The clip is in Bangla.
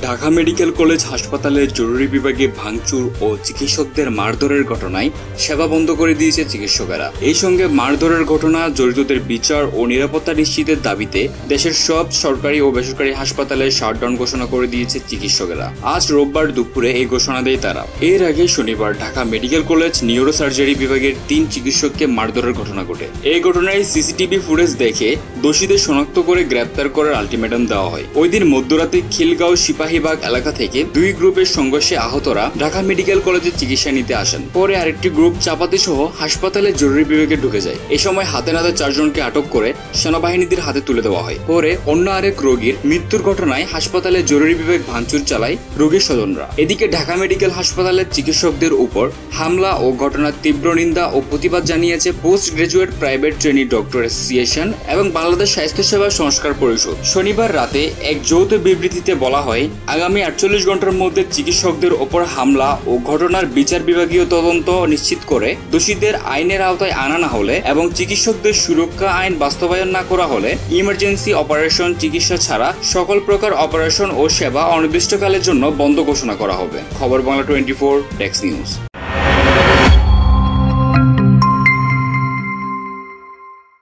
ঢাকা মেডিকেল কলেজ হাসপাতালের জরুরি বিভাগে ভাঙচুর ও চিকিৎসকদের মারধরের ঘটনায় সেবা বন্ধ করে দিয়েছে চিকিৎসকেরা। এই সঙ্গে মারধরের ঘটনা জড়িতদের বিচার ও নিরাপত্তা নিশ্চিতের দাবিতে দেশের সব সরকারি ও বেসরকারি হাসপাতালে শাটডাউন ঘোষণা করে দিয়েছে চিকিৎসকেরা। আজ রোববার দুপুরে এই ঘোষণা দেয় তারা। এর আগে শনিবার Dhaka medical college neuro surgery বিভাগের 3 চিকিৎসককে মারধরের ঘটনা ঘটে। এই ঘটনায় সিসিটিভি ফুটেজ দেখে দোষীদের শনাক্ত করে গ্রেপ্তার করার আলটিমেটাম দেওয়া হয়। ওই দিন মধ্যরাতে খিলগাঁও সিপাহীবাগ এলাকা থেকে 2 গ্রুপের সংঘর্ষে আহতরা ঢাকা মেডিকেল কলেজে চিকিৎসা নিতে আসেন। পরে আরেকটি গ্রুপ চাপাতি সহ হাসপাতালের জরুরি বিভাগে ঢুকে যায়। এ সময় হাতে নাতে 4 জনকে আটক করে সেনাবাহিনীদের হাতে তুলে দেওয়া হয়। পরে অন্য আরেক রোগীর মৃত্যুর ঘটনায় হাসপাতালে জরুরি বিভাগ ভাঙচুর চালায় রোগীর স্বজনরা। এদিকে ঢাকা মেডিকেল হাসপাতালের চিকিৎসকদের উপর হামলা ও ঘটনার তীব্র নিন্দা ও প্রতিবাদ জানিয়েছে post graduate private trainee doctor association এবং বাংলাদেশ স্বাস্থ্যসেবা সংস্কার পরিষদ। শনিবার রাতে এক যৌথ বিবৃতিতে বলা হয়, আগামী 48 ঘন্টার মধ্যে চিকিৎসকদের ওপর হামলা ও ঘটনার বিচার বিভাগীয় তদন্ত নিশ্চিত করে দোষীদের আইনের আওতায় আনা না হলে এবং চিকিৎসকদের সুরক্ষা আইন বাস্তবায়ন না করা হলে ইমার্জেন্সি অপারেশন চিকিৎসা ছাড়া সকল প্রকার অপারেশন ও সেবা অনির্দিষ্টকালের জন্য বন্ধ ঘোষণা করা হবে। খবর বাংলা 24 ডেস্ক নিউজ।